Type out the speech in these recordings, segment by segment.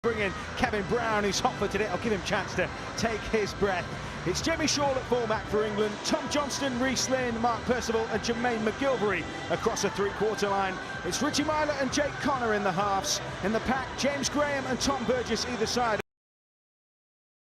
Bring in Kevin Brown, who's hot for today. I'll give him a chance to take his breath. It's Jimmy Shaw at fullback for England, Tom Johnston, Reece Lynn, Mark Percival and Jermaine McGilvery across the three-quarter line. It's Richie Myler and Jake Connor in the halves. In the pack, James Graham and Tom Burgess either side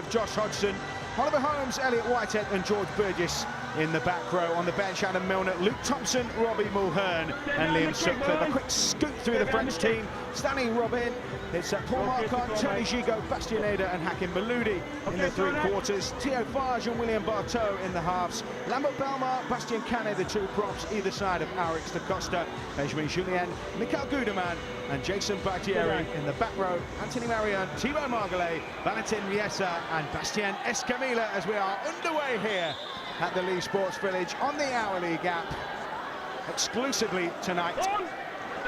of Josh Hodgson. Oliver Holmes, Elliot Whitehead and George Burgess in the back row. On the bench, Adam Milner, Luke Thompson, Robbie Mulhern and Liam Sutcliffe. A quick scoot through the French team. Stanley Robin, it's Paul Marquardt, Tony Gigot, Bastien Eder and Hakim Maloudi in the three quarters. Theo Farge and William Barteau in the halves. Lambert Belmar, Bastien Canet, the two props either side of Arix da Costa. Benjamin Julien, Mikhail Gudeman and Jason Bartieri in the back row. Anthony Marion, Thibaut Margalet, Valentin Riesa and Bastien Escamilla as we are underway here at the Leigh Sports Village on the hourly gap exclusively tonight.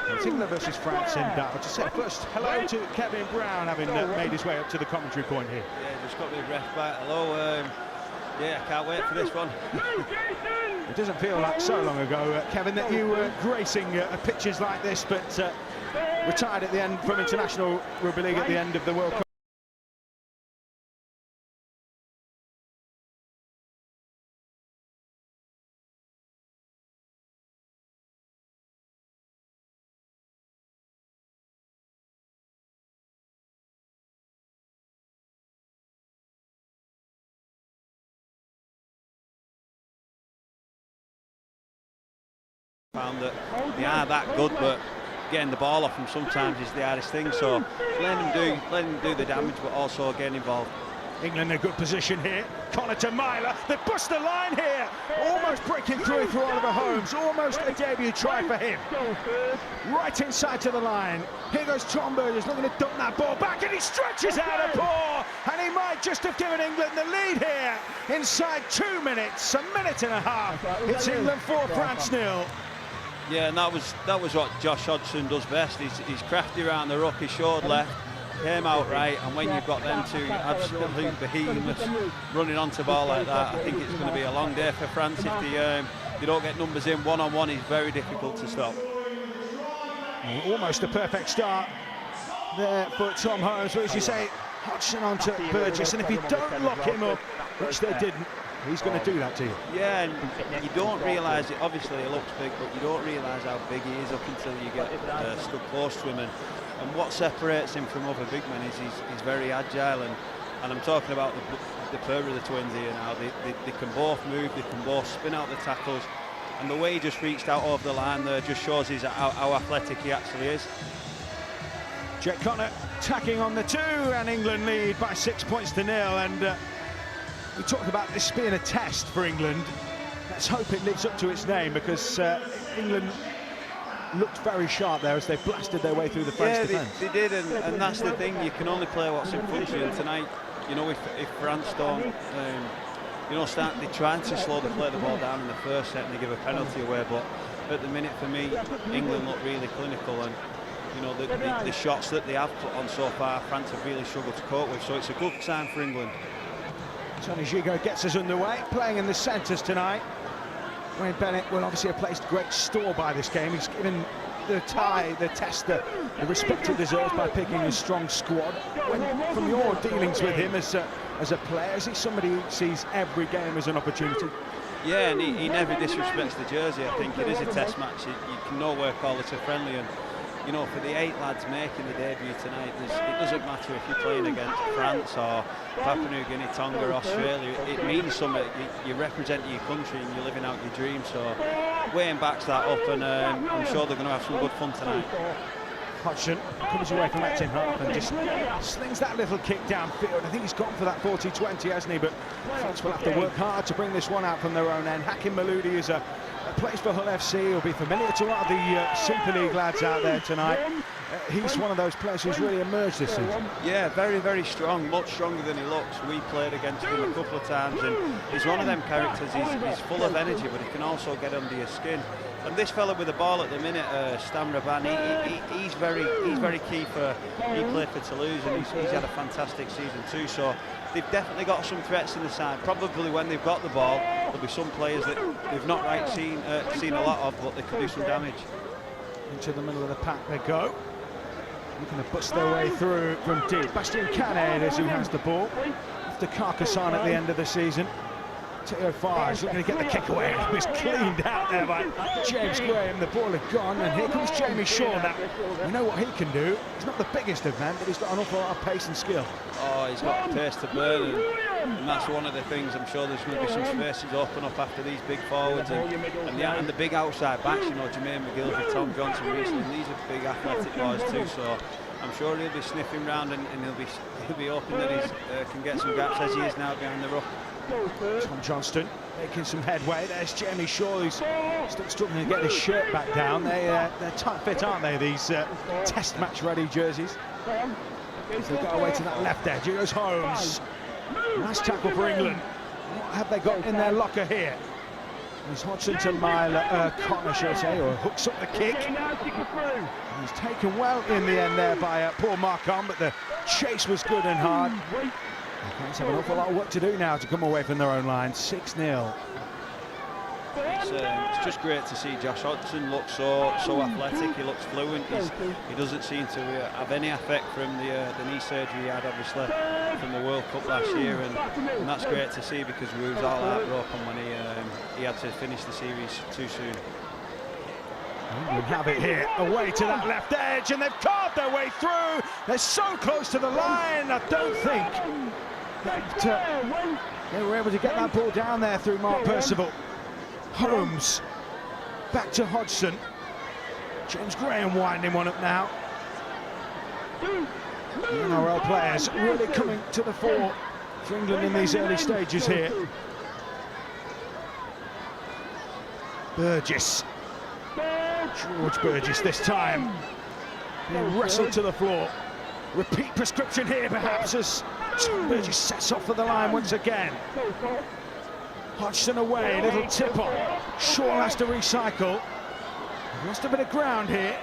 It's England versus France in that. I'll just say first hello to Kevin Brown, having made his way up to the commentary point here. Yeah, just got me ref back. Hello. Yeah, I can't wait for this one. It doesn't feel like so long ago, Kevin, that you were gracing pitches like this, but retired at the end from international rugby league at the end of the World Cup. Found that they are that good, but getting the ball off them sometimes is the hardest thing. So letting them do the damage, but also getting involved. England in a good position here. Connor to Myler. They bust the line here. Almost breaking through Oliver Holmes. Almost a debut try for him. Right inside to the line. Here goes Tom Burgess looking to dump that ball back, and he stretches out a paw, and he might just have given England the lead here inside 2 minutes, a minute and a half. It's England 4, France 0. Yeah, and that was what Josh Hodgson does best. He's crafty around the ruck, he showed left, came out right, and when you've got them two absolute behemoths running onto ball like that, I think it's going to be a long day for France if they don't get numbers in. One-on-one is very difficult to stop. Almost a perfect start there for Tom Holmes, but as you say, Hodgson onto Burgess, and if you don't lock him up, which they didn't, he's going to do that to you. Yeah, and you don't realise it. Obviously, he looks big, but you don't realise how big he is up until you get stuck close to him. And what separates him from other big men is he's very agile. And I'm talking about the pair of the twins here now. They can both move, they can both spin out the tackles. And the way he just reached out over the line there just shows how athletic he actually is. Jake Connor tacking on the 2, and England lead by 6 points to 0. And we talked about this being a test for England. Let's hope it lives up to its name, because England looked very sharp there as they blasted their way through the French defence. They did, and that's the thing. You can only play what's in front of you. And tonight, you know, if France don't, you know, they're trying to play the ball down in the first set and they give a penalty away. But at the minute, for me, England look really clinical, and you know the shots that they have put on so far, France have really struggled to cope with. So it's a good sign for England. Tony Gigot gets us underway, playing in the centres tonight. Wayne Bennett will obviously have placed great store by this game. He's given the test the respect he deserves by picking a strong squad. From your dealings with him as a player, is he somebody who sees every game as an opportunity? Yeah, and he never disrespects the jersey. I think it is a test match. You can know where call it a friendly, and you know, for the 8 lads making the debut tonight, it doesn't matter if you're playing against France or Papua New Guinea, Tonga, Australia. It means something. You represent your country and you're living out your dream. So Wayne backs that up, and I'm sure they're going to have some good fun tonight. Hodgson comes away from that in half and just slings that little kick downfield. I think he's gone for that 40-20, hasn't he? But France will have to work hard to bring this one out from their own end. Hakim Maloudi is a place for Hull FC. He'll be familiar to a lot of the Super League lads out there tonight. He's one of those players who's really emerged this season. Yeah, very, very strong, much stronger than he looks. We played against him a couple of times, and he's one of them characters. He's full of energy, but he can also get under your skin. And this fella with the ball at the minute, Stam Raban, he's very key for. He played for Toulouse, and he's had a fantastic season too. So they've definitely got some threats in the side. Probably when they've got the ball, there'll be some players that they've not seen a lot of, but they could do some damage. Into the middle of the pack they go. Looking to bust their way through from deep. Bastian Canet is who has the ball. After Carcassonne at the end of the season. Teo Farge looking to get the kick away. It was cleaned out there by James Graham. The ball had gone, and here comes Jamie Shaw now. We know what he can do. He's not the biggest of men, but he's got an awful lot of pace and skill. Oh, he's got the pace to burn, and that's one of the things. I'm sure there's going to be some spaces open up after these big forwards and the big outside backs. You know, Jermaine McGilvery, Tom Johnson, Riesling. These are big athletic boys too. So I'm sure he'll be sniffing round, and he'll be hoping that he can get some gaps as he is now behind the ruck. Tom Johnston making some headway. There's Jamie Shaw, who's still struggling to get his shirt back down. They're tight fit, aren't they, these test match ready jerseys? They've got away to that left edge. Here goes Holmes. Nice tackle for England. What have they got in their locker here? There's Hodgson to Connor, should I say, or hooks up the kick. He's taken well in the end there by Paul Marcon, but the chase was good and hard. They have an awful lot of work to do now to come away from their own line. 6-0. It's just great to see Josh Hodgson look so athletic. He looks fluent. He doesn't seem to have any effect from the knee surgery he had, obviously, from the World Cup last year, and that's great to see, because we was all heartbroken when he had to finish the series too soon. England have it here, away to that left edge, and they've carved their way through. They're so close to the line. I don't think that they were able to get that ball down there through Mark Percival. Holmes back to Hodgson. James Graham winding one up now. The NRL players really coming to the fore for England in these early stages here. Burgess. George Burgess this time. Being wrestled to the floor. Repeat prescription here perhaps as Burgess sets off for the line once again. Hodgson away, little tip on. Shaw has to recycle. Lost a bit of ground here.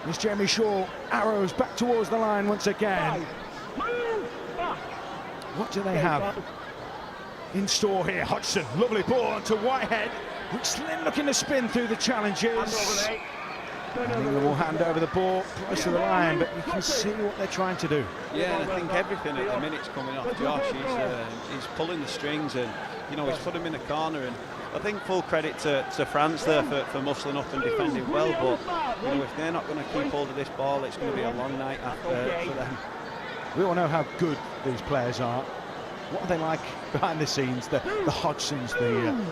There's Jamie Shaw, arrows back towards the line once again. What do they have in store here? Hodgson, lovely ball onto Whitehead. Riesling looking to spin through the challenges. England will hand over the ball close to the line, but you can see what they're trying to do. Yeah, and I think everything at the minute's coming off Josh. He's pulling the strings, and you know, he's put him in a corner, and I think full credit to France there for muscling up and defending well, but you know, if they're not going to keep hold of this ball, it's going to be a long night for them. We all know how good these players are. What are they like behind the scenes? The Hodgsons,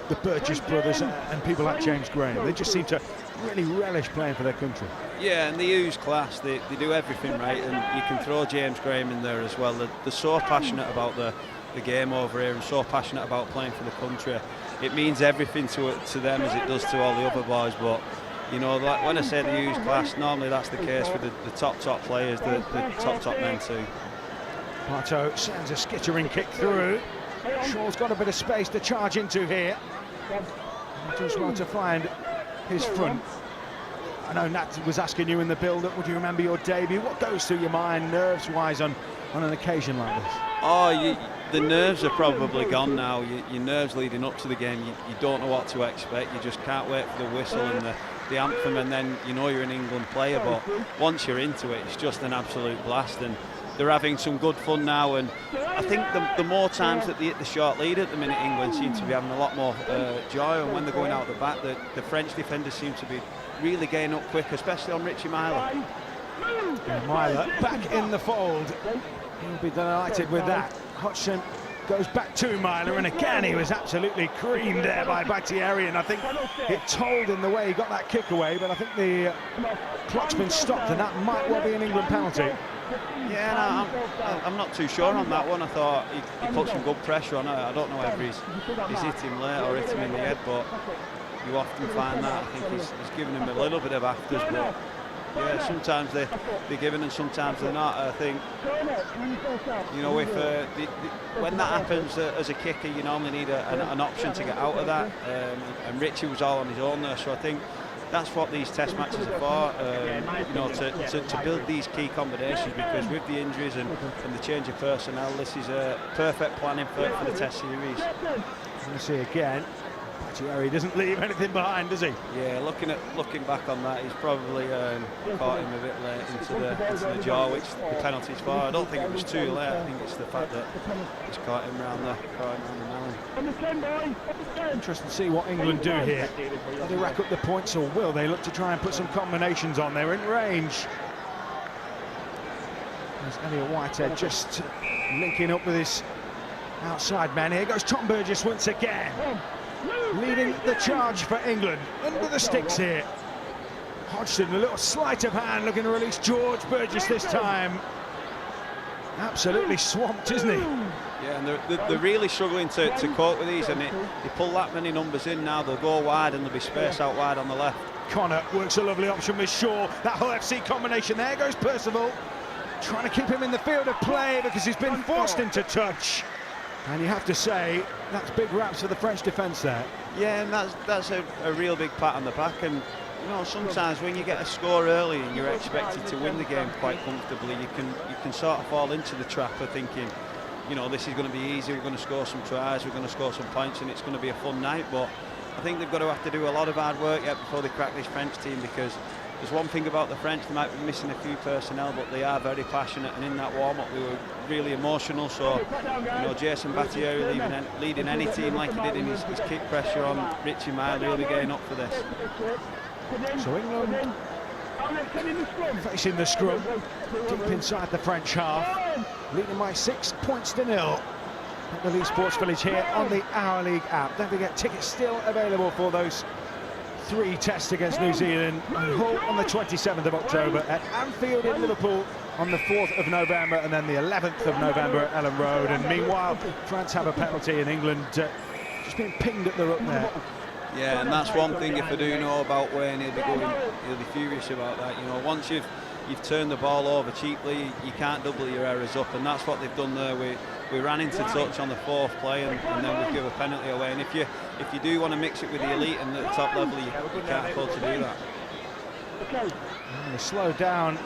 the Burgess brothers, and people like James Graham. They just seem to really relish playing for their country. Yeah, and they use class. They do everything right, and you can throw James Graham in there as well. They're so passionate about the game over here, and so passionate about playing for the country. It means everything to them as it does to all the other boys. But you know, like when I say they use class, normally that's the case with the top players, the top men too. Parto sends a skittering kick through. Shaw's got a bit of space to charge into here. He just wants to find his front. I know Nat was asking you in the build-up, would you remember your debut? What goes through your mind nerves-wise on an occasion like this? Oh, the nerves are probably gone now. Your nerves leading up to the game, you don't know what to expect. You just can't wait for the whistle and the anthem, and then you know you're an England player. But once you're into it, it's just an absolute blast, and they're having some good fun now. And I think the more times that they hit the short lead at the minute, England seem to be having a lot more joy, and when they're going out the back, the French defenders seem to be really getting up quick, especially on Richie Myler. Myler back in the fold. He'll be delighted with that. Hodgson goes back to Myler, and again he was absolutely creamed there by Bakhtiari, and I think it told in the way he got that kick away, but I think the clock's been stopped, and that might well be an England penalty. Yeah, no, I'm not too sure on that one. I thought he put some good pressure on it. I don't know whether he's hit him late or hit him in the head, but you often find that. I think he's giving him a little bit of afters, but yeah, sometimes they're giving and sometimes they're not. I think, you know, if when that happens as a kicker, you normally need an option to get out of that, and Richie was all on his own there, so I think that's what these test matches are for, you know, to build these key combinations, because with the injuries and the change of personnel, this is a perfect planning for the test series. You see again, Thierry doesn't leave anything behind, does he? Yeah, looking back on that, he's probably caught him a bit late into the jaw, which the penalty's for. I don't think it was too late. I think it's the fact that he's caught him round the melon. Interesting to see what England do here. Will they rack up the points, or will they look to try and put some combinations on? They're in range. There's Elliot Whitehead just linking up with his outside man. Here goes Tom Burgess once again, leading the charge for England. Under the sticks here. Hodgson, a little sleight of hand, looking to release George Burgess this time. Absolutely swamped, isn't he? Yeah, and they're really struggling to cope with these, and they pull that many numbers in now. They'll go wide and there'll be space out wide on the left. Connor works a lovely option with Shaw. That whole FC combination. There goes Percival, trying to keep him in the field of play because he's been forced into touch. And you have to say, that's big raps for the French defence there. Yeah, and that's a real big pat on the back. And you know, sometimes when you get a score early and you're expected to win the game quite comfortably, you can sort of fall into the trap of thinking, you know, this is going to be easy, we're going to score some tries, we're going to score some points, and it's going to be a fun night. But I think they've got to have to do a lot of hard work yet before they crack this French team, because there's one thing about the French, they might be missing a few personnel, but they are very passionate, and in that warm-up they were really emotional. So, you know, Jason Battieri leading any team like he did in his kick pressure on Richie Mile, really getting up for this. So England facing the scrum, deep inside the French half, leading by 6 points to 0 at the Leigh Sports Village here on the Our League app. Don't forget, tickets still available for those 3 tests against New Zealand and Hull on the 27th of October, at Anfield in Liverpool on the 4th of November, and then the 11th of November at Ellen Road. And meanwhile, France have a penalty, and England just being pinged at the ruck there. Yeah, and that's one thing, if I do know about Wayne, he'll be furious about that. You know, once you've turned the ball over cheaply, you can't double your errors up, and that's what they've done there. We ran into touch on the 4th play, and then we give a penalty away. And if you do want to mix it with the elite and the top level, you can't afford to do that. And they slow down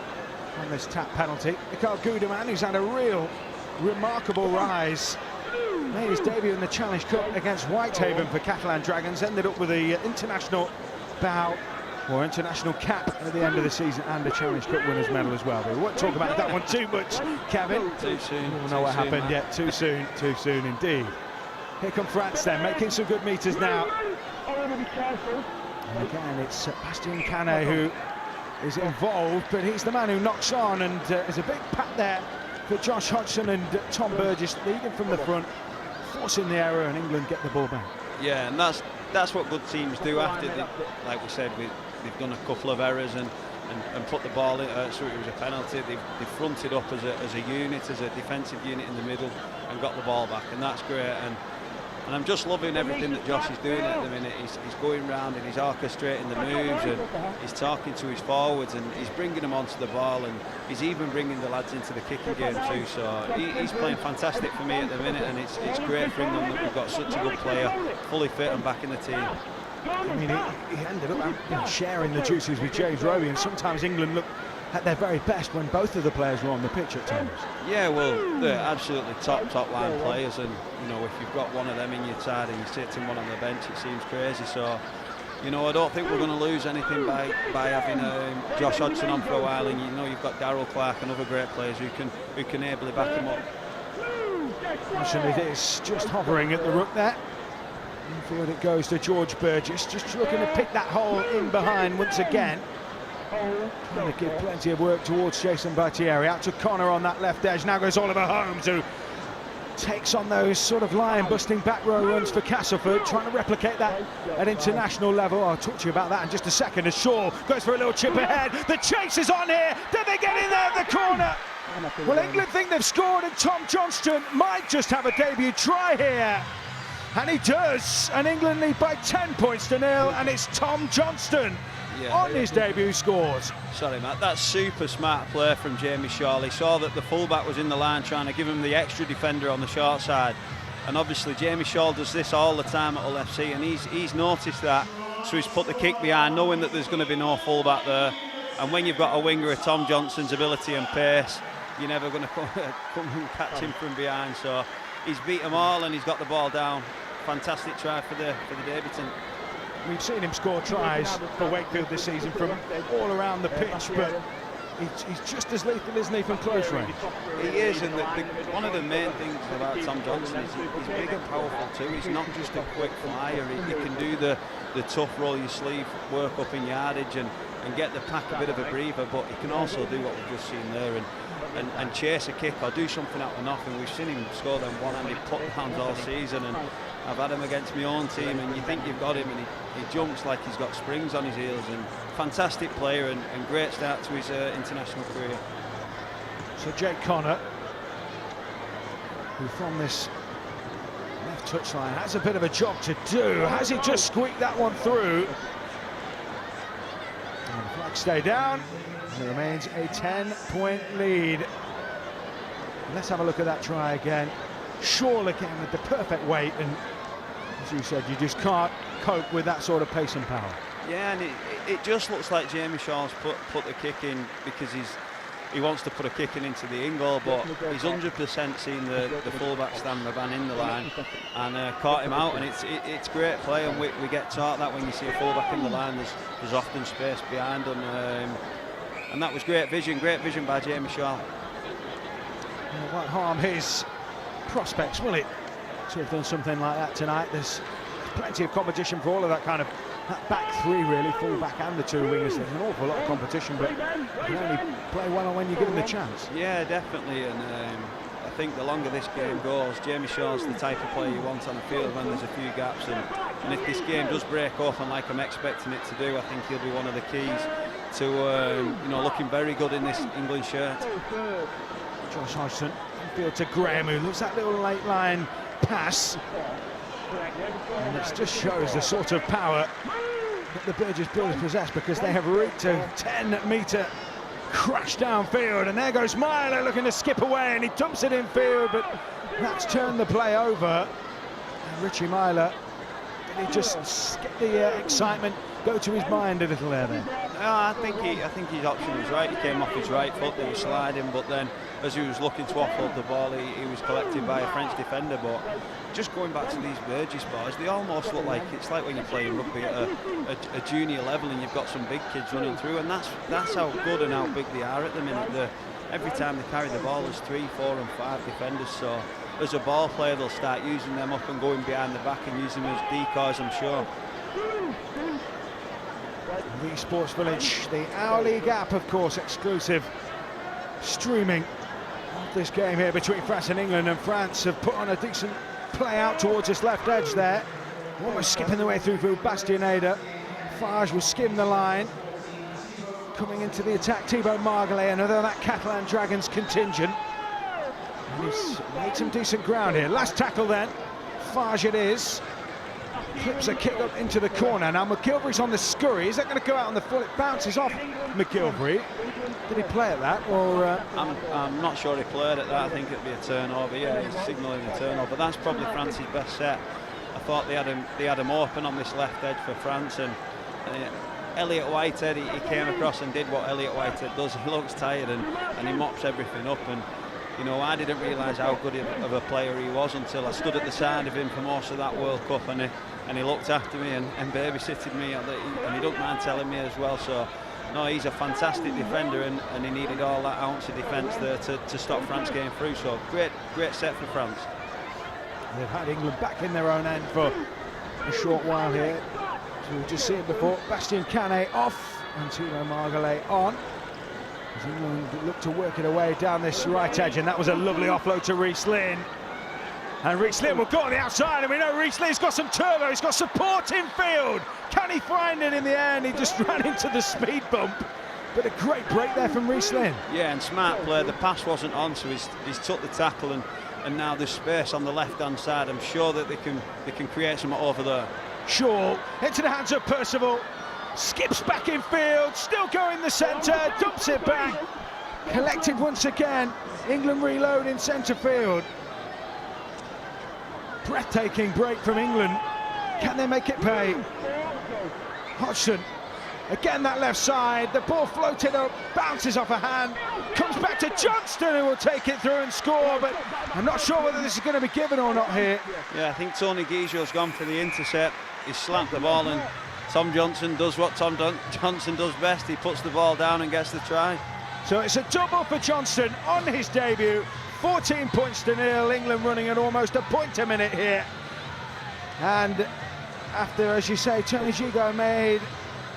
on this tap penalty. Mikhail Gudeman, who's had a real remarkable rise, made his debut in the Challenge Cup against Whitehaven for Catalan Dragons, ended up with the international bow or international cap at the end of the season, and a Challenge Cup winners medal as well. But we won't talk about that one too much, Kevin. Too soon. We all know what happened yet. Too soon indeed. Here come France then, making some good meters now. And again, it's Bastien Canet who is involved, but he's the man who knocks on, and there's a big pat there for Josh Hodgson and Tom Burgess, leading from the front, forcing the error, and England get the ball back. Yeah, and that's what good teams do after, like we said, they've done a couple of errors and put the ball in, so it was a penalty. They've fronted up as a unit, as a defensive unit in the middle, and got the ball back, and that's great. And I'm just loving everything that Josh is doing at the minute. He's going round and he's orchestrating the moves, and he's talking to his forwards, and he's bringing them onto the ball, and he's even bringing the lads into the kicking game too. So he's playing fantastic for me at the minute, and it's great for England that we've got such a good player, fully fit and back in the team. I mean, he ended up sharing the duties with James Roby, and sometimes England look at their very best when both of the players were on the pitch at times. Yeah, well, they're absolutely top line players, and you know, if you've got one of them in your side and you're sitting one on the bench, it seems crazy. So, you know, I don't think we're going to lose anything by having Josh Hodgson on for a while, and you know, you've got Darryl Clark and other great players who can ably back him up. And it is just hovering at the ruck there. Infield it goes to George Burgess, just looking to pick that hole in behind once again. Trying to give plenty of work towards Jason Battieri. Out to Connor on that left edge. Now goes Oliver Holmes, who takes on those sort of lion-busting back row runs for Castleford, trying to replicate that at international level. I'll talk to you about that in just a second, as Shaw goes for a little chip ahead. The chase is on here. Did they get in there at the corner? Well, England think they've scored, and Tom Johnston might just have a debut try here. And he does, and England lead by 10 points to 0, and it's Tom Johnston on his debut scores. Sorry, Matt, that's super smart play from Jamie Shaw. He saw that the fullback was in the line trying to give him the extra defender on the short side, and obviously Jamie Shaw does this all the time at Hull FC, and he's noticed that, so he's put the kick behind, knowing that there's going to be no fullback there. And when you've got a winger of Tom Johnston's ability and pace, you're never going to come and catch him from behind. So he's beat them all, and he's got the ball down fantastic try for the debutant. We've seen him score tries for Wakefield this season from all around the pitch, but he's just as lethal, isn't he, from close range? He is, and one of the main things about Tom Johnson is he's big and powerful too. He's not just a quick flyer. He can do the tough roll your sleeve work up in yardage and get the pack a bit of a breather, but he can also do what we've just seen there and chase a kick or do something out of nothing. We've seen him score them one-handed put-downs all season, and I've had him against my own team, and you think you've got him, and he jumps like he's got springs on his heels, and fantastic player and great start to his international career. So Jake Connor, who from this left touchline has a bit of a job to do. Has he just squeaked that one through? And the flag stay down. It remains a 10-point lead. Let's have a look at that try again. Shaw again with the perfect weight, and as you said, you just can't cope with that sort of pace and power. Yeah, and it just looks like Jamie Shaw's put the kick in because he wants to put a kick into the in-goal, but he's 100% seen the fullback stand the man in the line and caught him out, and it's great play, and we get taught that when you see a fullback in the line, there's often space behind them, and that was great vision by Jamie Shaw. It won't harm his prospects, will it, to have done something like that tonight? There's plenty of competition for all of that kind of that back three, really, full back and the two wingers. There's an awful lot of competition, but you can only play well when you give them the chance. Yeah, definitely, and I think the longer this game goes, Jamie Shaw's the type of player you want on the field when there's a few gaps, and if this game does break open like I'm expecting it to do, I think he'll be one of the keys to looking very good in this England shirt. Josh Hodgson, infield to Graham, who looks that little late line pass, and it just shows the sort of power that the Burgess Bulls possess, because they have reached a 10-metre crash downfield, and there goes Myler looking to skip away, and he dumps it infield, but that's turned the play over. And Richie Myler, did he just get the excitement go to his mind a little there then? No, I think his option was right. He came off his right foot, he was sliding, but then as he was looking to offload the ball, he was collected by a French defender. But just going back to these Burgess boys, they almost look like, it's like when you're playing rugby at a junior level and you've got some big kids running through, and that's how good and how big they are at the minute. Every time they carry the ball, there's 3, 4 and 5 defenders, so as a ball player they'll start using them up and going behind the back and using them as decoys, I'm sure. The Sports Village, the Our League app, of course, exclusive streaming of this game here between France and England, and France have put on a decent play out towards this left edge there, almost skipping the way through Bastianeda. Farge will skim the line. Coming into the attack, Thibaut Margalet, another of that Catalan Dragons contingent. And he's made some decent ground here. Last tackle then, Farge it is. Clips a kick up into the corner. Now McGilvery's on the scurry. Is that going to go out on the full? It bounces off McGilvery. Did he play at that, or? I'm not sure he played at that. I think it'd be a turnover. Yeah, he's signalling a turnover. That's probably France's best set. I thought they had him open on this left edge for France, and Elliot Whitehead, he came across and did what Elliot Whitehead does. He looks tired and he mops everything up, and I didn't realise how good of a player he was until I stood at the side of him for most of that World Cup, and he looked after me and babysitted me, and he don't mind telling me as well. So no, he's a fantastic defender, and he needed all that ounce of defence there to stop France getting through. So great set for France. They've had England back in their own end for a short while here. So we've just seen it before. Bastien Canet off and Thibaut Margalet on. As England look to work it away down this right edge, and that was a lovely offload to Reece Lynn. And Reece Lynn will go on the outside, and we know Reece Lynn's got some turbo, he's got support in field. Can he find it in the end? He just ran into the speed bump. But a great break there from Reece Lynn. Yeah, and smart play. The pass wasn't on, so he's took the tackle, and now there's space on the left-hand side. I'm sure that they can create something over there. Shaw into the hands of Percival. Skips back in field, still going the centre, dumps it back. Collected once again. England reload in centre field. Breathtaking break from England. Can they make it pay? Hodgson Again, that left side, the ball floated up, bounces off a hand, comes back to Johnston, who will take it through and score, but I'm not sure whether this is going to be given or not here. Yeah, I think Tony Guijo's gone for the intercept. He's slapped the ball, and Tom Johnson does what Johnson does best. He puts the ball down and gets the try. So it's a double for Johnston on his debut. 14 points to nil, England running at almost a point a minute here. And after, as you say, Tony Guijo made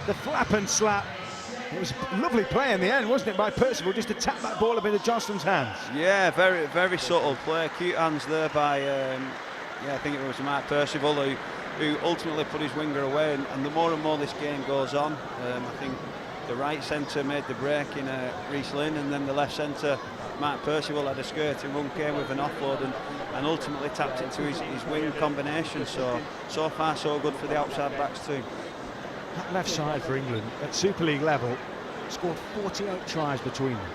the flap and slap. It was lovely play in the end, wasn't it, by Percival, just to tap that ball up into Johnston's hands. Yeah, very, very subtle play. Cute hands there by, I think it was Mark Percival who ultimately put his winger away. And the more and more this game goes on, I think the right centre made the break in Reece Lynn, and then the left centre, Mark Percival, had a skirting run, came with an offload and ultimately tapped it to his wing combination. So far so good for the outside backs too. That left side for England at Super League level scored 48 tries between them.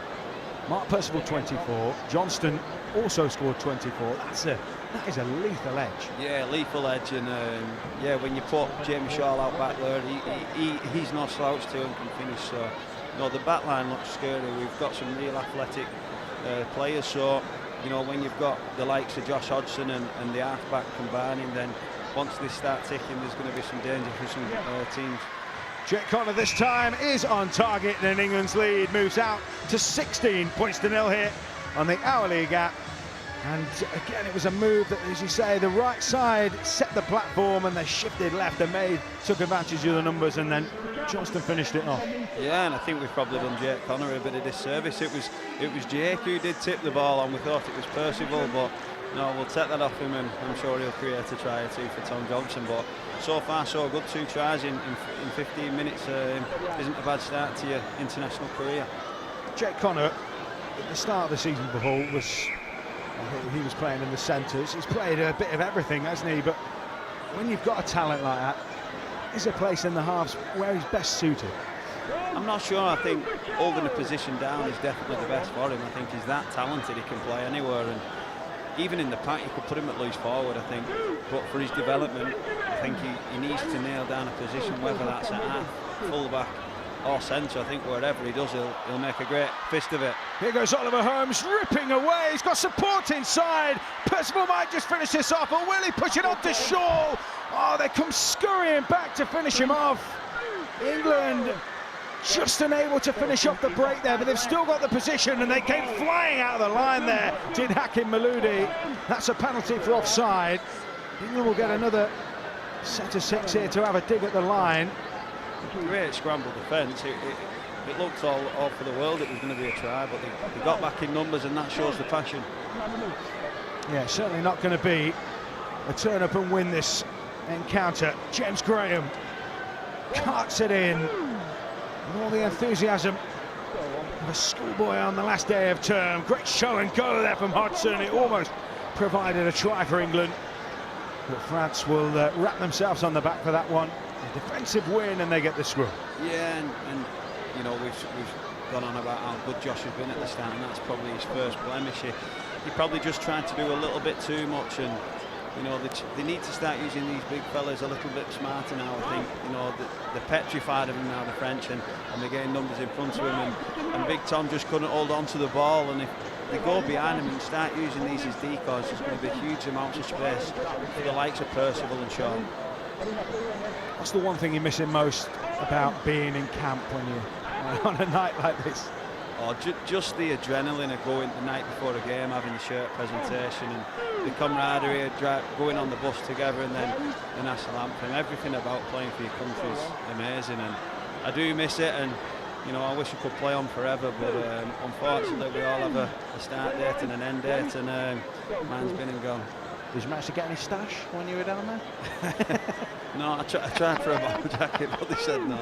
Mark Percival 24, Johnston also scored 24. That is a lethal edge. Yeah, lethal edge, and when you put Jamie Shaw out back there, he's no slouch too and can finish. So no, the back line looks scary. We've got some real athletic players, so when you've got the likes of Josh Hodgson and the half back combining, then once they start ticking, there's going to be some danger for some teams. Jake Connor this time is on target, and England's lead moves out to 16 points to nil here on the hourly gap. And again, it was a move that, as you say, the right side set the platform and they shifted left and took advantage of the numbers, and then Johnston finished it off. Yeah, and I think we've probably done Jake Connor a bit of disservice. It was Jake who did tip the ball on. We thought it was Percival, but no, we'll take that off him, and I'm sure he'll create a try or two for Tom Johnson. But so far so good, 2 tries in 15 minutes isn't a bad start to your international career. Jake Connor, at the start of the season before, he was playing in the centres. He's played a bit of everything, hasn't he? But when you've got a talent like that, is a place in the halves where he's best suited? I'm not sure. I think holding a position down is definitely the best for him. I think he's that talented, he can play anywhere, and even in the pack you could put him at loose forward, I think. But for his development, I think he needs to nail down a position, whether that's at half, full-back or centre. I think wherever he does, he'll make a great fist of it. Here goes Oliver Holmes, ripping away. He's got support inside. Percival might just finish this off, or will he push it on to Shaw? Oh, they come scurrying back to finish him off. England just unable to finish off the break there, but they've still got the position, and they came flying out of the line there, did Hakim Maludi. That's a penalty for offside. England will get another set of 6 here to have a dig at the line. Great scramble defence. It looked all for the world it was going to be a try, but they got back in numbers, and that shows the passion. Yeah, certainly not going to be a turn up and win this encounter. James Graham carts it in with all the enthusiasm of a schoolboy on the last day of term. Great show and go there from Hodgson. It almost provided a try for England, but France will wrap themselves on the back for that one. A defensive win, and they get the scrum. Yeah, and we've gone on about how good Josh has been at the start, and that's probably his first blemish. He probably just tried to do a little bit too much, and they need to start using these big fellas a little bit smarter now. I think they're petrified of him now, the French, and they're getting numbers in front of him, and Big Tom just couldn't hold on to the ball, and if they go behind him and start using these as decoys, there's going to be huge amounts of space for the likes of Percival and Shaw. What's the one thing you're missing most about being in camp when you're on a night like this? Oh, just the adrenaline of going the night before a game, having the shirt presentation, and the camaraderie, going on the bus together, and then the national anthem. Everything about playing for your country is amazing, and I do miss it. And I wish I could play on forever, but unfortunately we all have a start date and an end date, and mine's been and gone. Did you manage to get any stash when you were down there? No, I tried for a bomber jacket, but they said no.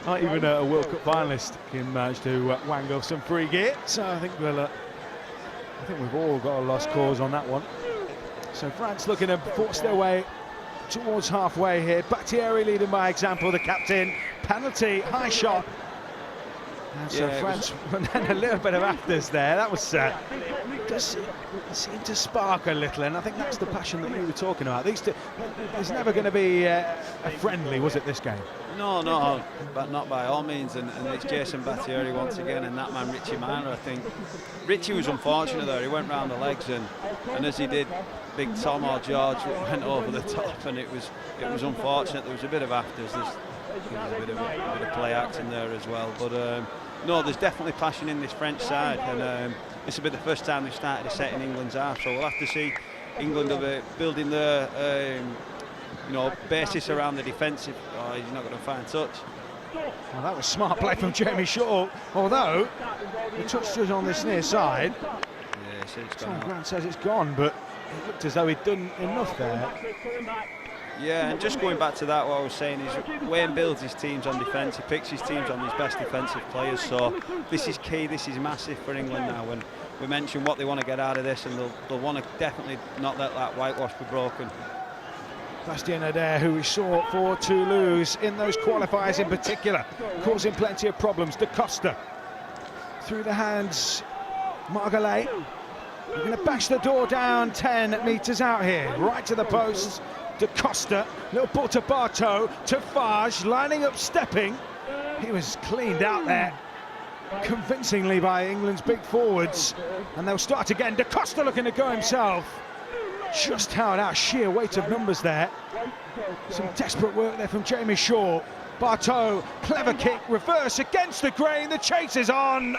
Not even a World Cup finalist can manage to wangle some free gear, so I think we've all got a lost cause on that one. So France looking to force their way towards halfway here. Bakhtiari leading by example, the captain. Penalty, high shot. And so France, and then a little bit of afters there. That was does seem to spark a little, and I think that's the passion that you were talking about. These two, there's never going to be a friendly, was it, this game? No, but not by all means. And it's Jason Battieri once again, and that man Richie Miner. I think Richie was unfortunate there. He went round the legs, and as he did, Big Tom or George went over the top, and it was unfortunate. There was a bit of afters. There's a bit of play acting there as well, but no, there's definitely passion in this French side, and this will be the first time they've started a set in England's half, so we'll have to see England building their basis around the defensive. Oh, he's not going to find touch. Well, that was smart play from Jamie Shaw, although the touch stood on this near side. Yeah, he said it's gone. Tom Grant says it's gone, but it looked as though he'd done enough there. Yeah, and just going back to that, what I was saying is Wayne builds his teams on defence. He picks his teams on his best defensive players. So this is key. This is massive for England now. When we mention what they want to get out of this, and they'll want to definitely not let that whitewash be broken. Bastien Adair, who we saw for Toulouse in those qualifiers in particular, causing plenty of problems. Da Costa through the hands, Margalet. We're going to bash the door down 10 metres out here, right to the posts. Da Costa, little ball to Bartow, to Fage, lining up, stepping. He was cleaned out there convincingly by England's big forwards, and they'll start again. Da Costa looking to go himself. Just held out, sheer weight of numbers there. Some desperate work there from Jamie Shaw. Bartow, clever kick, reverse against the grain, the chase is on.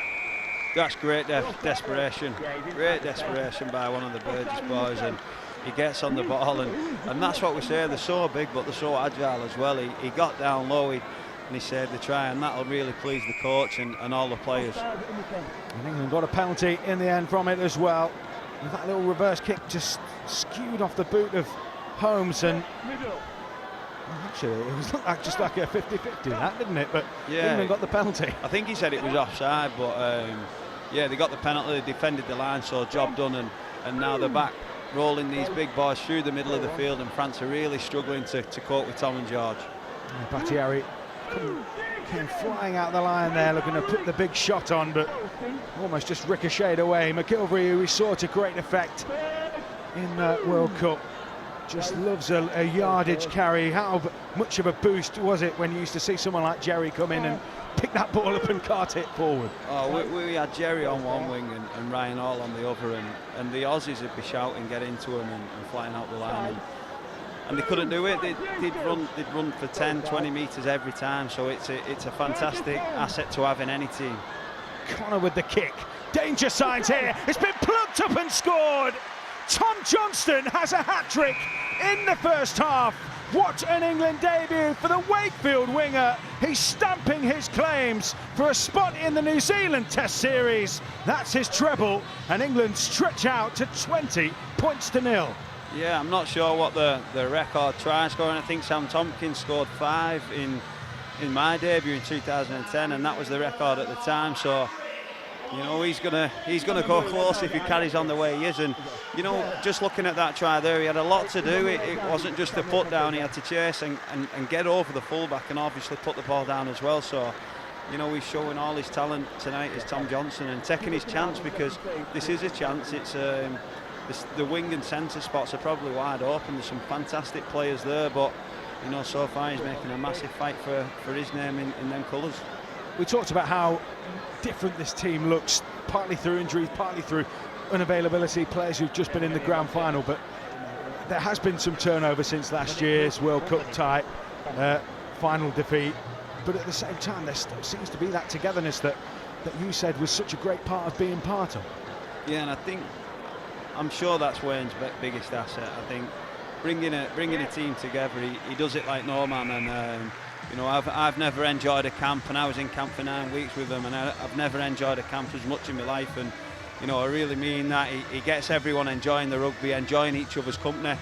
That's great desperation. Great desperation by one of the Burgess boys, and he gets on the ball, and that's what we say, they're so big but they're so agile as well. He got down low and he saved the try, and that'll really please the coach and all the players. And England got a penalty in the end from it as well. And that little reverse kick just skewed off the boot of Holmes, and actually it was just like a 50-50 that, didn't it? But yeah, England got the penalty. I think he said it was offside, but yeah, they got the penalty, they defended the line, so job done, and now they're back rolling these big boys through the middle of the field, and France are really struggling to cope with Tom and George. Battieri came flying out the line there, looking to put the big shot on, but almost just ricocheted away. McGilvery, who we saw to great effect in the World Cup, just loves a yardage carry. How much of a boost was it when you used to see someone like Jerry come in and pick that ball up and cart it forward? Oh, we had Jerry on one wing and Ryan Hall on the other, and the Aussies would be shouting, get into him and flying out the line. And they couldn't do it. They'd run for 10, 20 metres every time, so it's a fantastic asset to have in any team. Connor with the kick. Danger signs here. It's been plucked up and scored. Tom Johnston has a hat-trick in the first half. What an England debut for the Wakefield winger. He's stamping his claims for a spot in the New Zealand Test Series. That's his treble, and England stretch out to 20 points to nil. Yeah, I'm not sure what the record try scoring. I think Sam Tompkins scored 5 in my debut in 2010, and that was the record at the time. So, you know, he's gonna go close if he carries on the way he is. And you know, just looking at that try there, he had a lot to do. It wasn't just a put down. He had to chase and get over the fullback, and obviously put the ball down as well. So, you know, he's showing all his talent tonight as Tom Johnson, and taking his chance, because this is a chance. It's the wing and centre spots are probably wide open. There's some fantastic players there, but you know, so far he's making a massive fight for his name in them colours. We talked about how different this team looks, partly through injuries, partly through unavailability, players who've just been in the grand final, but there has been some turnover since last year's World Cup tie, final defeat. But at the same time, there still seems to be that togetherness that you said was such a great part of being part of. Yeah, and I'm sure that's Wayne's biggest asset. I think bringing a team together, he does it like no man. And you know, I've never enjoyed a camp, and I was in camp for 9 weeks with him, and I've never enjoyed a camp as much in my life. And you know, I really mean that. He gets everyone enjoying the rugby, enjoying each other's company.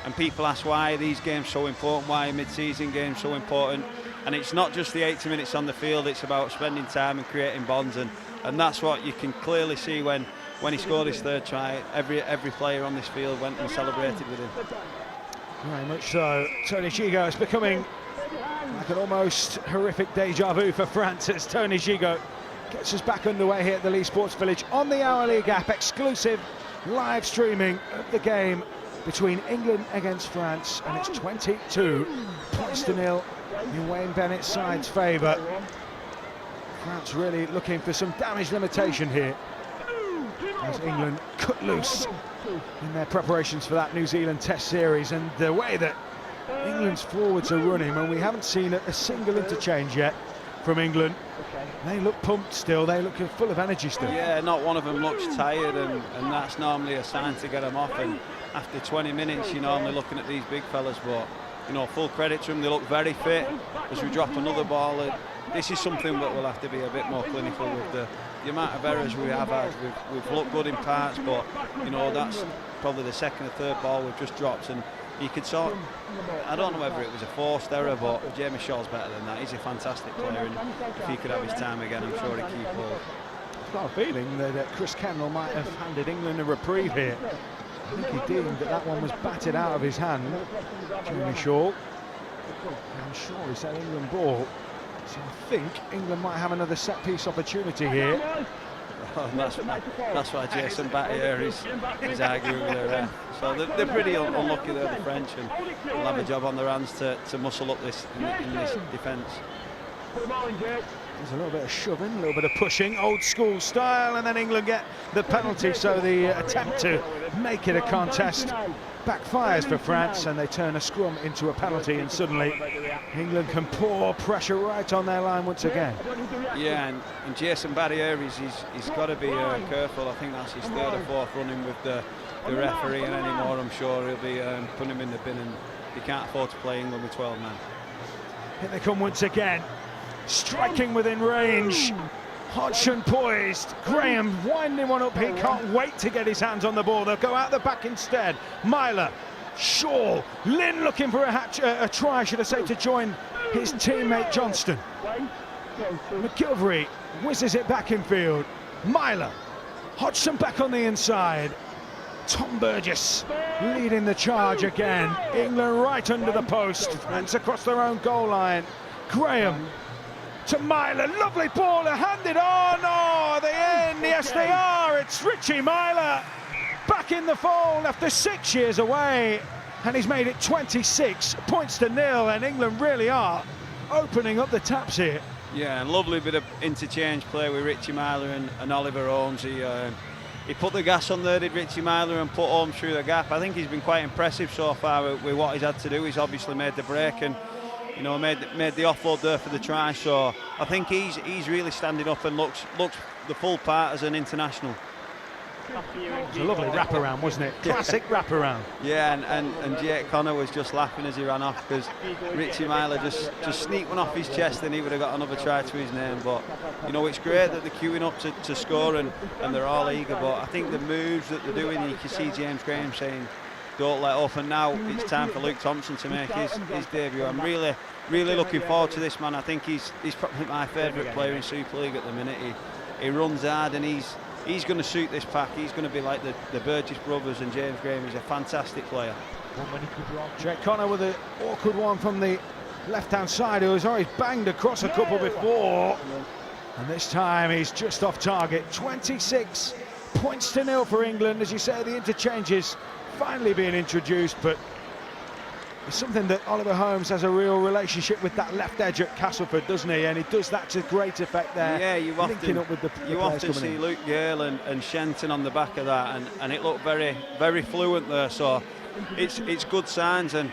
And people ask why are these games so important, why are mid-season games so important, and it's not just the 80 minutes on the field, it's about spending time and creating bonds, and that's what you can clearly see when he scored his third try. Every player on this field went and celebrated with him. Very much so. Tony Gigot is becoming like an almost horrific deja vu for France, as Tony Gigot gets us back underway here at the Leigh Sports Village on the Our League app. Exclusive live streaming of the game between England against France, and it's 22 points to nil in Wayne Bennett's side's favour. France really looking for some damage limitation here as England cut loose in their preparations for that New Zealand Test series, and the way that England's forwards are running, and we haven't seen a single interchange yet from England. They look pumped still, they look full of energy still. Yeah, not one of them looks tired, and that's normally a sign to get them off. And after 20 minutes, you're normally looking at these big fellas, but you know, full credit to them, they look very fit. As we drop another ball, this is something that we'll have to be a bit more clinical with the amount of errors we have had. We've looked good in parts, but you know, that's probably the second or third ball we've just dropped, and you could sort, I don't know whether it was a forced error, but Jamie Shaw's better than that. He's a fantastic player, and if he could have his time again, I'm sure he'd keep hold. I've got a feeling that Chris Kendall might have handed England a reprieve here. I think he deemed that one was batted out of his hand, Jamie Shaw. I'm sure he said England ball, so I think England might have another set-piece opportunity here. Oh, that's why Jason Battier is arguing with her ref. So they're pretty unlucky there, the French, and they'll have a job on their hands to muscle up this in this defence. There's a little bit of shoving, a little bit of pushing, old school style, and then England get the penalty, so the attempt to make it a contest backfires for France, and they turn a scrum into a penalty, and suddenly England can pour pressure right on their line once again. Yeah, and Jason Battier, he's got to be careful. I think that's his third or fourth running with the referee, and anymore I'm sure he'll be putting him in the bin, and he can't afford to play England with 12 men. Here they come once again, striking within range. Hodgson poised, Graham winding one up, he can't wait to get his hands on the ball. They'll go out the back instead. Myler, Shaw, Lynn looking for a try, should I say, to join his teammate Johnston. McGilvery whizzes it back in field. Myler, Hodgson back on the inside. Tom Burgess leading the charge again. England right under the post, France across their own goal line. Graham to Myler, lovely ball, handed on. Oh, the end, yes they are. It's Richie Myler back in the fold after 6 years away, and he's made it 26 points to nil, and England really are opening up the taps here. Yeah, and lovely bit of interchange play with Richie Myler and Oliver Holmes. He put the gas on there, did Richie Myler, and put Holmes through the gap. I think he's been quite impressive so far with what he's had to do. He's obviously made the break, and you know, made the offload there for the try. So I think he's really standing up and looks the full part as an international. It was a lovely wraparound, wasn't it? Classic wraparound. Yeah, and Jake Connor was just laughing as he ran off, because Richie Myler just sneaked one off his chest, and he would have got another try to his name. But you know, it's great that they're queuing up to score, and they're all eager. But I think the moves that they're doing, you can see James Graham saying, don't let up, and now it's time for Luke Thompson to make his debut. I'm really looking forward to this man. I think he's probably my favourite player in Super League at the minute. He runs hard, and he's going to suit this pack. He's going to be like the Burgess brothers, and James Graham is a fantastic player. Jake Connor with an awkward one from the left-hand side, who has already banged across a couple before, and this time he's just off target. 26 points to nil for England. As you say, the interchanges finally being introduced, but it's something that Oliver Holmes has a real relationship with that left edge at Castleford, doesn't he? And he does that to great effect there. Yeah, you often see in. Luke Gale and Shenton on the back of that, and it looked very fluent there. So it's good signs. And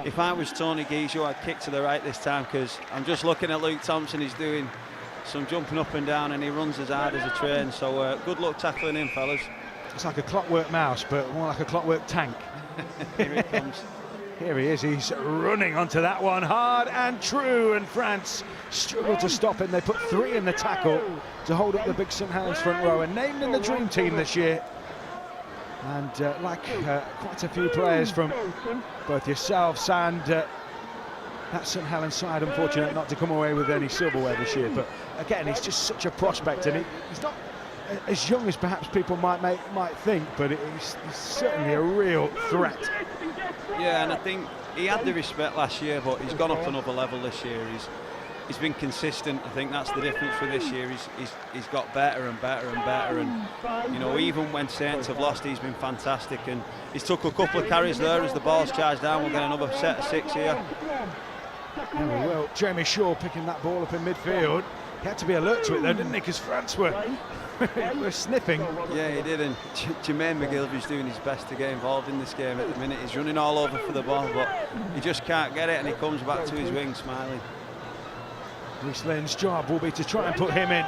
if I was Tony Guizot, I'd kick to the right this time, because I'm just looking at Luke Thompson. He's doing some jumping up and down, and he runs as hard as a train. So good luck tackling him, fellas. It's like a clockwork mouse, but more like a clockwork tank. Here it comes. Here he is, he's running onto that one, hard and true, and France struggled to stop him. They put 3 in the tackle to hold up the big St Helens front row, and named in the dream team this year. And quite a few players from both yourselves and that St Helens side, unfortunate not to come away with any silverware this year. But again, he's just such a prospect, and he's not as young as perhaps people might think, but he's certainly a real threat. Yeah, and I think he had the respect last year, but he's gone up another level this year. he's been consistent. I think that's the difference for this year. He's got better and better and better, and you know, even when Saints have lost, he's been fantastic, and he's took a couple of carries there as the ball's charged down. We'll get another set of 6 here. Yeah, we will. Jamie Shaw picking that ball up in midfield. He had to be alert to it though, didn't he? Because France were sniffing. Yeah, he did, and Jermaine McGilvery's doing his best to get involved in this game at the minute. He's running all over for the ball, but he just can't get it, and he comes back to his wing smiling. Reece Lynn's job will be to try and put him in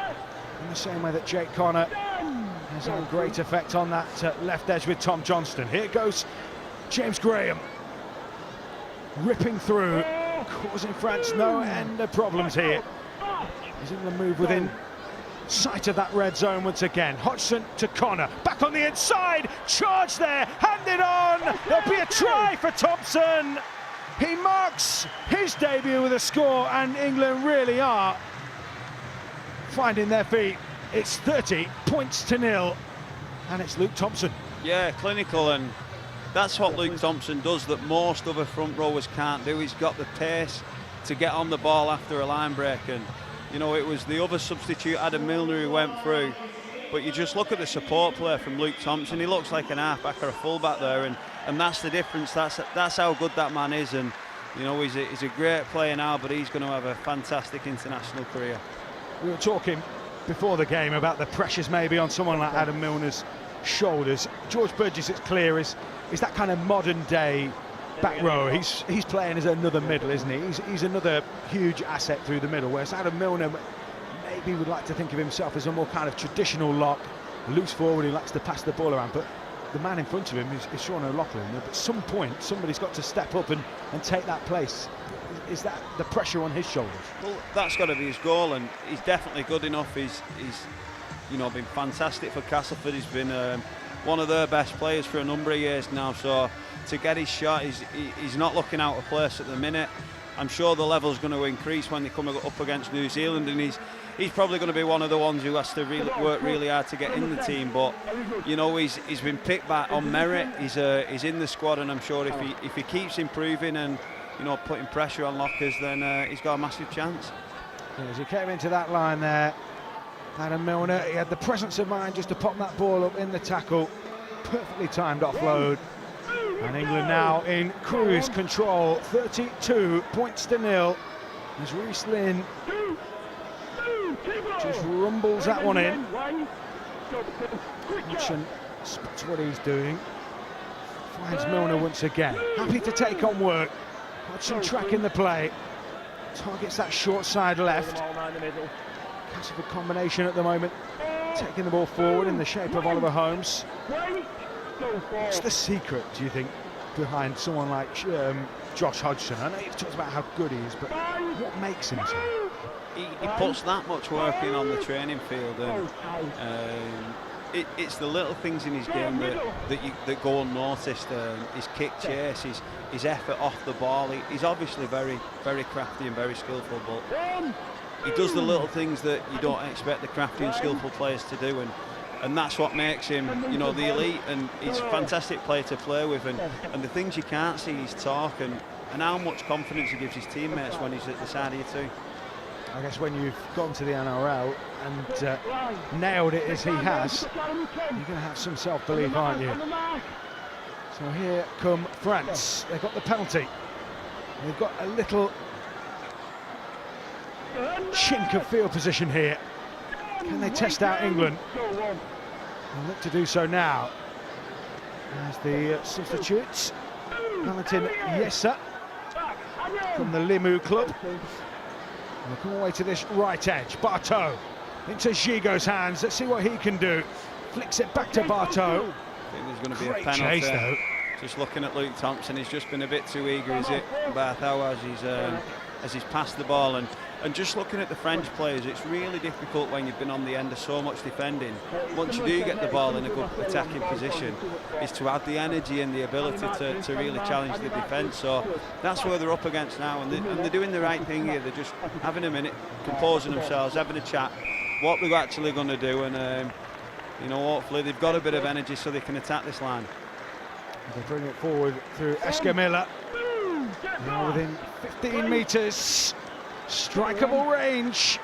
the same way that Jake Connor has had great effect on that left edge with Tom Johnston. Here goes James Graham, ripping through, causing France no end of problems here. He's in the move within sight of that red zone once again. Hodgson to Connor, back on the inside, charge there, handed on, there'll be a try for Thompson. He marks his debut with a score, and England really are finding their feet. It's 30 points to 0, and it's Luke Thompson. Yeah, clinical, and that's what Luke Thompson does that most other front rowers can't do. He's got the pace to get on the ball after a line break, and you know, it was the other substitute, Adam Milner, who went through. But you just look at the support play from Luke Thompson. He looks like an half-back or a full-back there, and that's the difference. That's how good that man is. And you know, he's a great player now, but he's going to have a fantastic international career. We were talking before the game about the pressures maybe on someone like Adam Milner's shoulders. George Burgess, it's clear, is that kind of modern-day back row. He's playing as another middle, isn't he? He's another huge asset through the middle, whereas Adam Milner maybe would like to think of himself as a more kind of traditional lock, loose forward who likes to pass the ball around. But the man in front of him is Sean O'Loughlin. At some point, somebody's got to step up and take that place. Is that the pressure on his shoulders? Well, that's got to be his goal, and he's definitely good enough. He's you know, been fantastic for Castleford. He's been one of their best players for a number of years now. So to get his shot, he's not looking out of place at the minute. I'm sure the level's going to increase when they come up against New Zealand, and he's probably going to be one of the ones who has to work really hard to get in the team. But you know, he's been picked back on merit. He's in the squad, and I'm sure if he keeps improving and you know, putting pressure on lockers, then he's got a massive chance. As he came into that line there, Adam Milner, he had the presence of mind just to pop that ball up in the tackle. Perfectly timed offload. And England now in cruise control, 32 points to 0. As Reece Lynn just rumbles that one in. Hodgson spots what he's doing. Finds Milner once again. Happy to take on work. Hodgson tracking the play. Targets that short side left. Castleford combination at the moment. Taking the ball forward in the shape of Oliver Holmes. What's the secret, do you think, behind someone like Josh Hodgson? I know you've talked about how good he is, but what makes him so? He puts that much work in on the training field, and it's the little things in his game that go unnoticed. His kick chase, his effort off the ball. He's obviously very, very crafty and very skillful, but he does the little things that you don't expect the crafty and skillful players to do, and that's what makes him, you know, the elite. And he's a fantastic player to play with, and the things you can't see, his talk and how much confidence he gives his teammates when he's at the side of you too. I guess when you've gone to the NRL and nailed it as he has, you're going to have some self-belief, aren't you? So here come France. They've got the penalty. They've got a little chink of field position here. Can they test out England? They'll look to do so now. As the substitutes, Valentin Yessa from the Limu club. They'll come away to this right edge. Bartow into Gigo's hands. Let's see what he can do. Flicks it back to Bartow. I think there's going to be Great a penalty. chase, though. Just looking at Luke Thompson, he's just been a bit too eager, is it, Bartow, as he's passed the ball. And just looking at the French players, it's really difficult when you've been on the end of so much defending. Once you do get the ball in a good attacking position, is to have the energy and the ability to really challenge the defence. So that's where they're up against now, and they're doing the right thing here. They're just having a minute, composing themselves, having a chat, what they're actually going to do, and you know, hopefully they've got a bit of energy so they can attack this line. They bring it forward through Escamilla. Now within 15 metres. strikeable range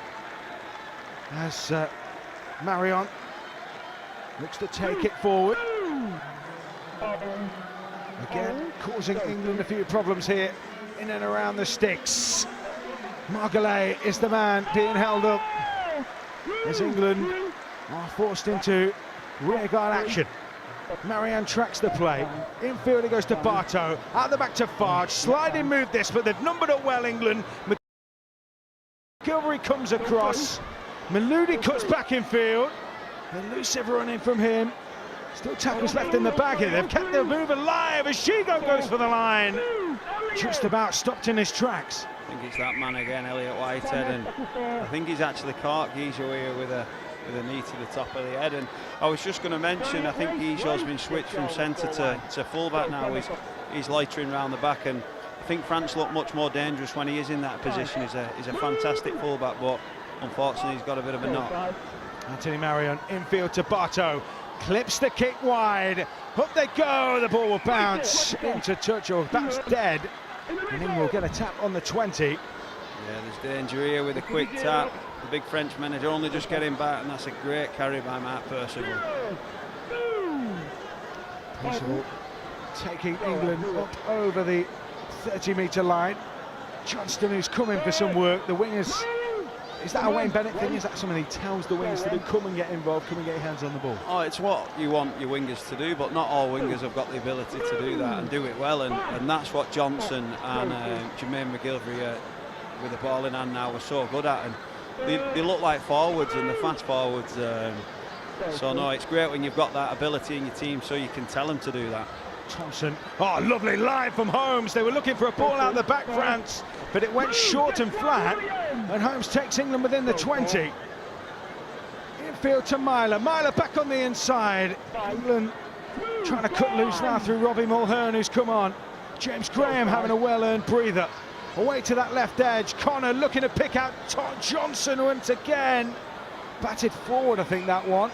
as Marion looks to take it forward. Again, causing England a few problems here in and around the sticks. Margaret is the man being held up as England are forced into rearguard action. Marianne tracks the play. Infield it goes to Bartow. Out the back to Farge. Sliding move this, but they've numbered it well, England. McGilvery comes across. Maludi cuts back in field. Elusive run in from him. Still tackles left in the bag here. They've kept the move alive as Shigo goes for the line. Just about stopped in his tracks. I think it's that man again, Elliot Whitehead, and I think he's actually caught Guizot here with a knee to the top of the head. And I was just going to mention, I think Guizot's been switched from centre to fullback now. He's loitering around the back, and I think France look much more dangerous when he is in that position. He's a fantastic fullback, but unfortunately he's got a bit of a knock. Anthony Marion infield to Bartow. Clips the kick wide. Up they go. The ball will bounce into touch, or that's dead. And then we'll get a tap on the 20. Yeah, there's danger here with a quick tap. The big Frenchman is only just getting back, and that's a great carry by Mark Percival. Percival taking England up over the 30-metre line. Johnston, who's coming for some work. The wingers, is that a Wayne Bennett thing? Is that something he tells the wingers to do? Come and get involved, come and get your hands on the ball. Oh, it's what you want your wingers to do, but not all wingers have got the ability to do that and do it well, and that's what Johnson and Jermaine McGilvery with the ball in hand now were so good at, and they look like forwards, and the fast forwards, so no, it's great when you've got that ability in your team so you can tell them to do that. Thompson, oh, lovely line from Holmes. They were looking for a ball out the back, France, but it went short and flat, and Holmes takes England within the 20. Infield to Myler. Myler back on the inside. England trying to cut loose now through Robbie Mulhern, who's come on. James Graham having a well-earned breather. Away to that left edge. Connor looking to pick out Todd Johnson once again. Batted forward, I think, that one.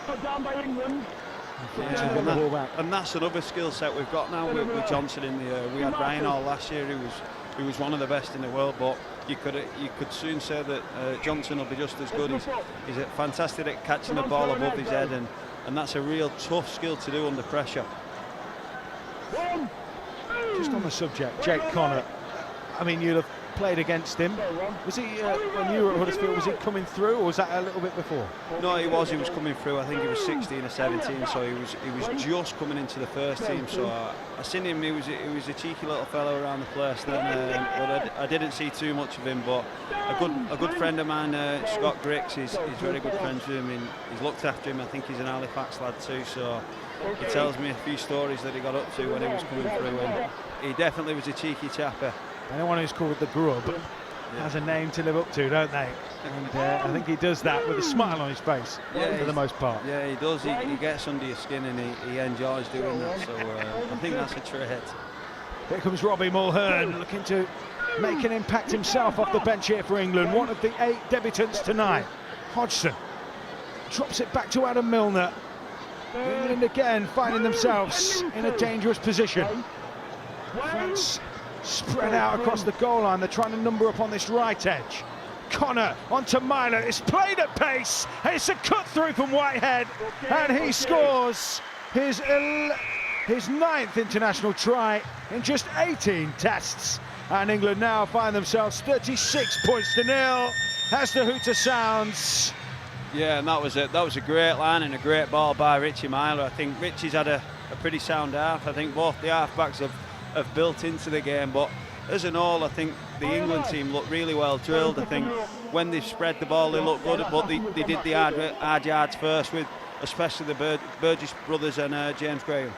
Yeah, and that's another skill set we've got now with Johnson in the air. We had Ryan all last year, who was one of the best in the world, but you could soon say that Johnson will be just as good. He's fantastic at catching the ball above his head, and that's a real tough skill to do under pressure. Just on the subject, Jake Connor, I mean, you'll have played against him. Was he, when you were at Huddersfield, was he coming through, or was that a little bit before? No, he was coming through. I think he was 16 or 17, so he was just coming into the first team. So I seen him. He was a cheeky little fellow around the place then, but I didn't see too much of him. But a good friend of mine, Scott Griggs, he's very good friends with him, and he's looked after him. I think he's an Halifax lad too, so he tells me a few stories that he got up to when he was coming through, and he definitely was a cheeky chapper. Anyone who's called the Grub has a name to live up to, don't they? And I think he does that with a smile on his face, for the most part. Yeah, he does. He gets under your skin, and he enjoys doing that. So I think that's a trait. Here comes Robbie Mulhern, looking to make an impact himself off the bench here for England. One of the 8 debutants tonight. Hodgson drops it back to Adam Milner. England again finding themselves in a dangerous position. France spread out across the goal line. They're trying to number up on this right edge. Connor onto Myler. It's played at pace. It's a cut through from Whitehead, and he scores his 9th international try in just 18 tests. And England now find themselves 36 points to nil as the hooter sounds. Yeah, and that was a great line and a great ball by Richie Myler. I think Richie's had a pretty sound half. I think both the half-backs have built into the game, but as an all, I think the England team looked really well drilled. I think when they spread the ball, they looked good, but they did the hard yards first, with especially the Burgess brothers and James Graham.